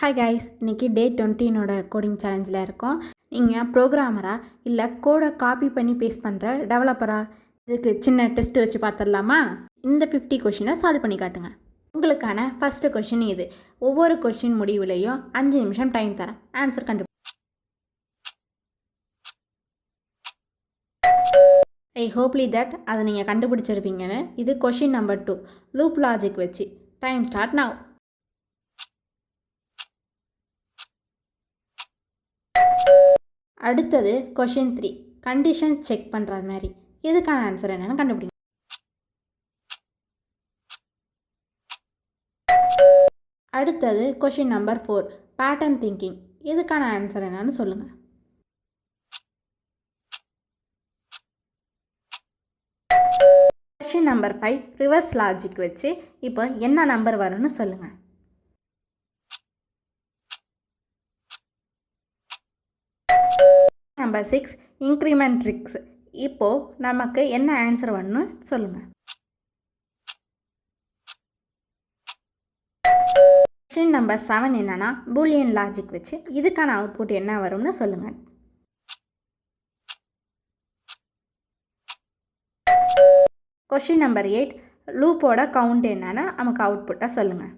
Hi guys, இன்றைக்கி டே 20 coding சேலஞ்சில் இருக்கோம். நீங்கள் ப்ரோக்ராமரா இல்லை கோடை காப்பி பண்ணி பேஸ்ட் பண்ணுற டெவலப்பரா? இதுக்கு சின்ன டெஸ்ட் வச்சு பார்த்துடலாமா? இந்த 50 கொஷினை சால்வ் பண்ணி காட்டுங்க. உங்களுக்கான ஃபஸ்ட்டு கொஷின் இது. ஒவ்வொரு கொஷின் முடிவுலையும் 5 நிமிஷம் டைம் தரேன். ஆன்சர் ஐ ஹோப்லி தட் அதை நீங்கள் கண்டுபிடிச்சிருப்பீங்கன்னு. இது கொஷின் நம்பர் 2, லூப் லாஜிக் வச்சு. Time start now. அடுத்தது கொஷின் 3, கண்டிஷன் செக் பண்ணுற மாதிரி. இதுக்கான ஆன்சர் என்னென்னு கண்டுபிடிங்க. அடுத்தது கொஷின் நம்பர் 4, பேட்டர்ன் திங்கிங். இதுக்கான ஆன்சர் என்னன்னு சொல்லுங்கள். கொஷின் நம்பர் 5, ரிவர்ஸ் லாஜிக் வச்சு இப்போ என்ன நம்பர் வரும்னு சொல்லுங்கள். Number 6, increment tricks. இப்போது நமக்கு என்ன ஆன்சர் வரணும்னு சொல்லுங்கள். கொஷின் நம்பர் 7 என்னன்னா பூலியன் லாஜிக் வச்சு இதுக்கான அவுட்புட் என்ன வரும்னு சொல்லுங்கள். கொஷின் நம்பர் 8, லூப்போட கவுண்ட் என்னன்னா நமக்கு அவுட்புட்டாக சொல்லுங்கள்.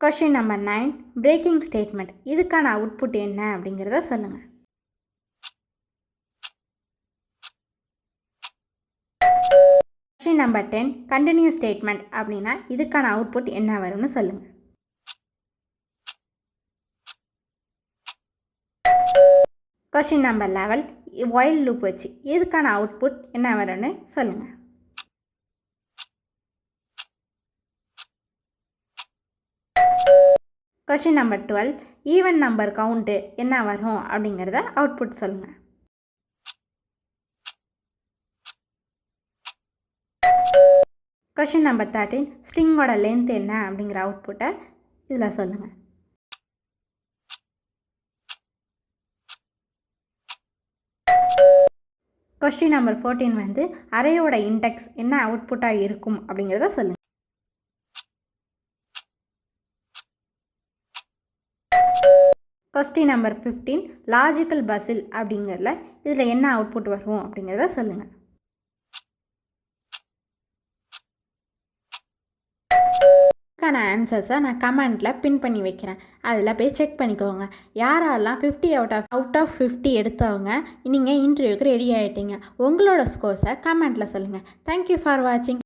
Question number 9, breaking statement. இதுக்கான அவுட்புட் என்ன அப்படிங்கிறத சொல்லுங்கள். கொஷின் நம்பர் 10, கண்டினியூஸ் ஸ்டேட்மெண்ட் அப்படின்னா இதுக்கான அவுட்புட் என்ன வரும்னு சொல்லுங்கள். கொஷின் நம்பர் 11, ஒயில் லூப் வச்சு இதுக்கான அவுட்புட் என்ன வரும்னு சொல்லுங்கள். Question number 12, even number count என்ன வரும் அப்படிங்கிறத அவுட்புட் சொல்லுங்கள். கொஷின் நம்பர் 13, ஸ்ட்ரிங்கோட லென்த் என்ன அப்படிங்கிற அவுட்புட்டை இதில் சொல்லுங்கள். கொஷின் நம்பர் 14 வந்து அரேயோட இண்டெக்ஸ் என்ன அவுட்புட்டாக இருக்கும் அப்படிங்கிறத சொல்லுங்கள். கொஸ்டின் நம்பர் 15, லாஜிக்கல் பசில் அப்படிங்கிறதுல இதில் என்ன அவுட்புட் வரும் அப்படிங்கிறத சொல்லுங்கள். இதுக்கான ஆன்சர்ஸை நான் கமெண்ட்டில் பின் பண்ணி வைக்கிறேன். அதில் போய் செக் பண்ணிக்கோங்க. யாரெல்லாம் 50 அவுட் ஆஃப் 50 எடுத்தவங்க நீங்கள் இன்டர்வியூக்கு ரெடி ஆகிட்டீங்க. உங்களோட ஸ்கோர்ஸை கமெண்ட்டில் சொல்லுங்கள். தேங்க்யூ ஃபார் வாட்சிங்.